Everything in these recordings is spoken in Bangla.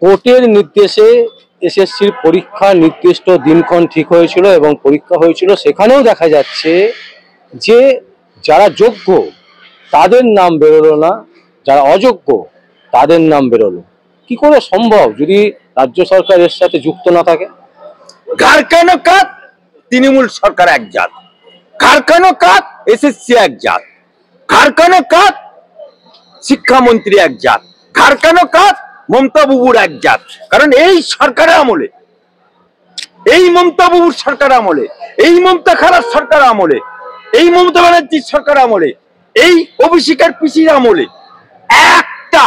কোর্টের নির্দেশে এসএসসির পরীক্ষার নির্দিষ্ট দিনক্ষণ ঠিক হয়েছিল এবং পরীক্ষা হয়েছিল। সেখানেও দেখা যাচ্ছে যে যারা যোগ্য তাদের নাম বেরোলো না, যারা অযোগ্য তাদের নাম বেরোলো। কি করে সম্ভব যদি রাজ্য সরকার এর সাথে যুক্ত না থাকে? কারখানা কাজ তৃণমূল সরকার এক জাত, কারখানা কাজ এসএসসি এক জাত, কারখানা কাজ শিক্ষামন্ত্রী এক জাত, কারখানা কাজ মমতা বাবুর এক জাত। কারণ এই সরকারের আমলে, এই মমতা বাবুর সরকার আমলে, এই মমতা খারাপ সরকার আমলে, এই মমতা ব্যানার্জির সরকার আমলে, এই অভিষেকের পিসির আমলে একটা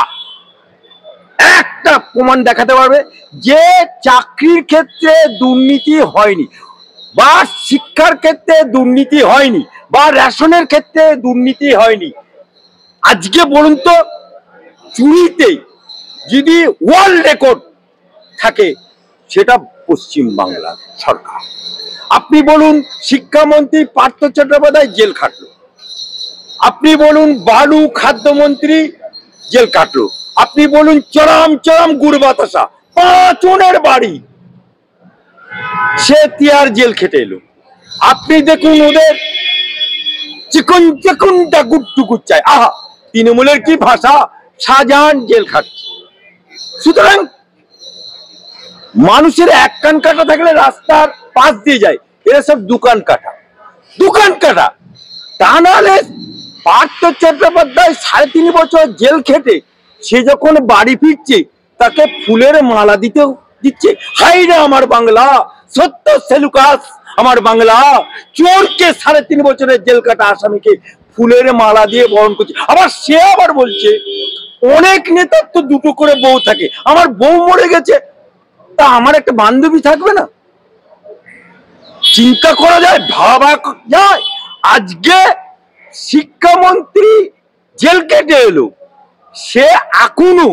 একটা প্রমাণ দেখাতে পারবে যে চাকরির ক্ষেত্রে দুর্নীতি হয়নি, বা শিক্ষার ক্ষেত্রে দুর্নীতি হয়নি, বা রেশনের ক্ষেত্রে দুর্নীতি হয়নি। আজকে বলুন তো, চুরিতে যদি ওয়ার্ল্ড রেকর্ড থাকে সেটা পশ্চিম বাংলা সরকার। আপনি বলুন শিক্ষামন্ত্রী পার্থ চট্টোপাধ্যায় জেল খাটলো, আপনি বলুন বালু খাদ্যমন্ত্রী জেল কাটলো, আপনি বলুন চরম চরম গুড় বাতাসা 5 জনের বাড়ি সে তিয়ার জেল খেটে এলো। আপনি দেখুন ওদের চিকন চিকনটা গুটটুকুর চাই, আহা তৃণমূলের কি ভাষা, শাহজাহান জেল খাটছে। সুতরাং মানুষের এক কান কাটা থাকলে রাস্তার পাশ দিয়ে যায়, এরা সব দোকান কাটা, দোকান কাটা। তা নাহলে পার্থ চট্টোপাধ্যায় 3.5 বছর জেল খেটে সে যখন বাড়ি ফিরছে তাকে ফুলের মালা দিচ্ছে। হাই রে আমার বাংলা, সত্য সেলুকাস আমার বাংলা। চোরকে 3.5 বছরের জেল কাটা আসামিকে ফুলের মালা দিয়ে বরণ করছে। আবার সে আবার বলছে অনেক নেতার তো 2টো করে বউ থাকে, আমার বউ মরে গেছে, তা আমার একটা বান্ধবী থাকবে না? চিন্তা করা যায়, ভাবা যায়। আজকে শিক্ষামন্ত্রী জেল কেটে এলো, সে এখনো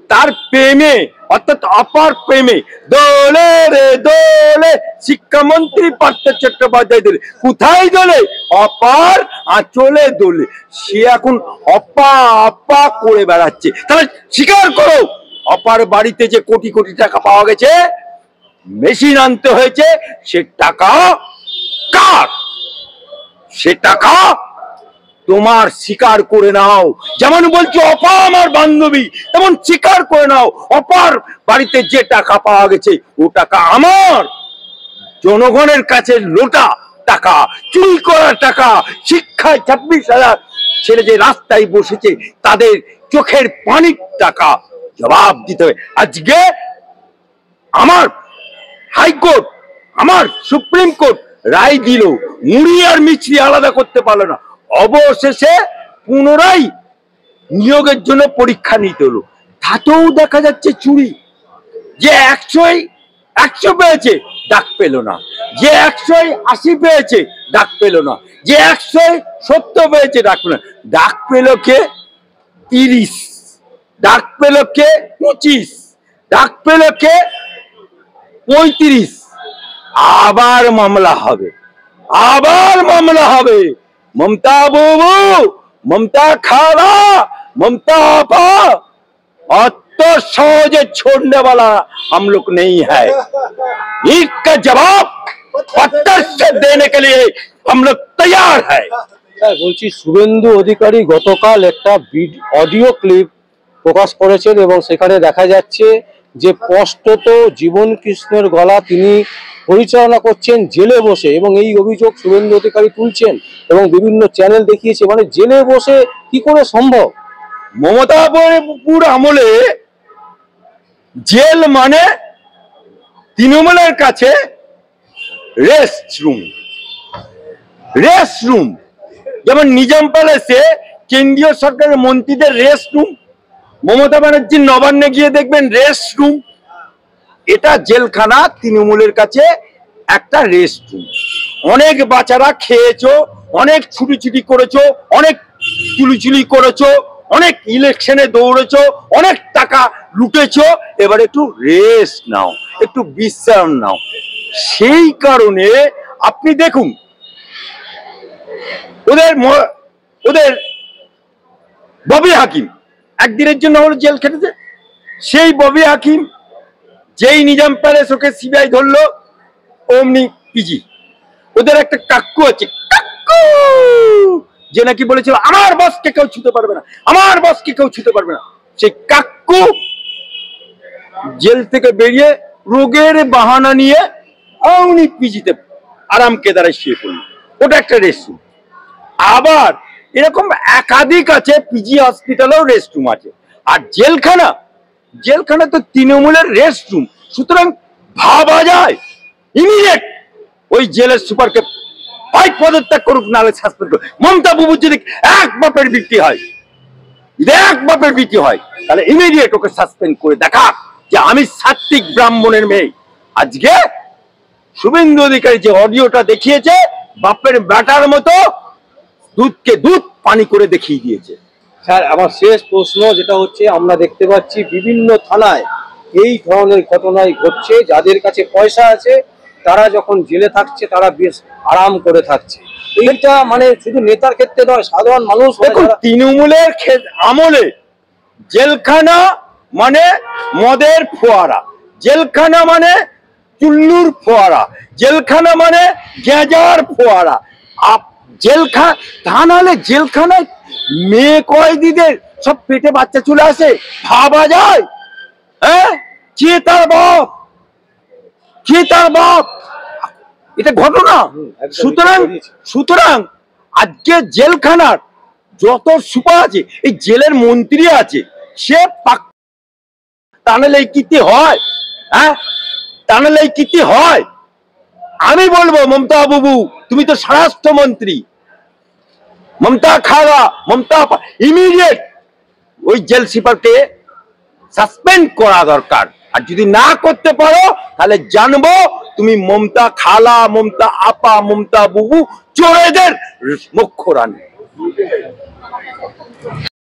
তার প্রেমে অর্থাৎ অপার প্রেমে দোলে রে দোলে শিক্ষামন্ত্রী পার্থ চট্টোপাধ্যায় দোলে। কোথায় দোলে? অপার আঁচলে দোলে। সে এখন অপা অপা করে বেড়াচ্ছে। তাহলে স্বীকার করো, অপার বাড়িতে যে কোটি কোটি টাকা পাওয়া গেছে, মেশিন আনতে হয়েছে, সে টাকা কার? সে টাকা তোমার, স্বীকার করে নাও। যেমন বলছো অপা আমার বান্ধবী, তেমন স্বীকার করে নাও অপার বাড়িতে যে টাকা পাওয়া গেছে ও টাকা আমার। জনগণের কাছে লোটা টাকা, চুরি করা টাকা, শিক্ষায় 26,000 ছেলে যে রাস্তায় বসেছে তাদের চোখের পানির টাকা জবাব দিতে হবে। আজকে আমার হাইকোর্ট, আমার সুপ্রিম কোর্ট রায় দিল, মুড়ি আর মিছরি আলাদা করতে পারলো না। অবশেষে পুনরায় নিয়োগের জন্য পরীক্ষা নিতে হলো, তাতেও দেখা যাচ্ছে চুরি। যে 100 পেয়েছে ডাক পেল না, যে 180 পেয়েছে ডাক পেল না, যে 170 পেয়েছে ডাক পেল না। ডাক পেল কে? 30, ডাক পেল কে? 25, ডাক পেল কে? 35। আবার মামলা হবে, আবার মামলা হবে। ममता बाबू, ममता खाला, ममता आपा, और तो सहजे छोड़ने वाला हम लोग नहीं है। ईद का जवाब पत्थर से देने के लिए हम लोग तैयार है। বলছি শুভেন্দু অধিকারী গতকাল একটা অডিও ক্লিপ প্রকাশ করেছেন এবং সেখানে দেখা যাচ্ছে যে স্পষ্টত জীবন কৃষ্ণের গলা তিনি পরিচালনা করছেন জেলে বসে, এবং এই অভিযোগ শুভেন্দু অধিকারী তুলছেন এবং বিভিন্ন চ্যানেল দেখিয়েছে। মানে জেলে বসে কি করে সম্ভব? মমতা বাবুর আমলে জেল মানে তৃণমূলের কাছে রেস্ট রুম, রেস্ট রুম। যেমন নিজাম প্যালেসে কেন্দ্রীয় সরকারের মন্ত্রীদের রেস্ট রুম, মমতা ব্যানার্জির নবান্নে গিয়ে দেখবেন রেস্ট রুম। এটা জেলখানা তৃণমূলের কাছে একটা রেস্ট রুম। অনেক বাচ্চারা খেয়েছো, অনেক ছুটি করেছো, অনেক চুলি করেছো, অনেক ইলেকশনে দৌড়েছো, অনেক টাকা লুটেছো, এবার একটু রেস্ট নাও, একটু বিশ্রাম নাও। সেই কারণে আপনি দেখুন ওদের ববি হাকিম একদিনের জন্য হলো জেল খেটেছে। সেই ববি হাকিম যেই নিজাম প্যালেস ওকে সিবিআই ধরলো, অমনি পিজি। ওদের একটা কাক্কু আছে, কাক্কু, যে নাকি বলেছিল আমার বসকে কেউ ছুতে পারবে না, আমার বসকে কেউ ছুতে পারবে না। সেই কাক্কু জেল থেকে বেরিয়ে রোগের বাহানা নিয়ে অমনি পিজিতে আরাম কেদারায় শুয়ে পড়ল। ওটা একটা রেস্টরুম। আবার এরকম একাধিক আছে, পিজি হসপিটালেও রেস্টরুম আছে। আর জেলখানা তো তৃণমূলের রেস্টরুম। সুতরাং ভাবা যায় ইমিডিয়েট ওই জেলের সুপারকে হয় পদত্যাগ করুক, নাহলে সাসপেন্ড করুক। মমতা বাবুর যদি এক বাপের বৃত্তি হয়, তাহলে ইমিডিয়েট ওকে সাসপেন্ড করে দেখা যে আমি সাত্বিক ব্রাহ্মণের মেয়ে। আজকে শুভেন্দু অধিকারী যে অডিওটা দেখিয়েছে, বাপের ব্যাটার মতো দুধকে দুধ পানি করে দেখিয়ে দিয়েছে। স্যার, আমার শেষ প্রশ্ন যেটা হচ্ছে, আমরা দেখতে পাচ্ছি বিভিন্ন থানায় এই ধরনের ঘটনাই ঘটছে। যাদের কাছে পয়সা আছে তারা যখন জেলে থাকছে তারা বেশ আরাম করে থাকছে। এইটা মানে শুধু নেতার ক্ষেত্রে নয়, সাধারণ মানুষ। দেখুন, তৃণমূলের আমলে জেলখানা মানে মদের ফোয়ারা, জেলখানা মানে চুল্লুর ফোয়ারা, জেলখানা মানে গেঁজার ফোয়ারা। জেলখানা তা নাহলে জেলখানায় মেয়ে কয়েদিদের সব পেটে বাচ্চা চলে আসে, ভাবা যায়? হ্যাঁ, কে তার বাপ? এটা ঘটনা। সুতরাং আজকে জেলখানার যত সুপার আছে, এই জেলের মন্ত্রী আছে, সে টানেলেই কীর্তি হয়। হ্যাঁ, টানেলেই কীর্তি হয়। আমি বলবো মমতা বাবু, তুমি তো স্বরাষ্ট্রমন্ত্রী, মমতা ইমিডিয়েট ওই জেল সুপারকে সাসপেন্ড করা দরকার। আর যদি না করতে পারো তাহলে জানবো তুমি মমতা খালা, মমতা আপা, মমতা বুবু চোরেদের মুখ্য রানী।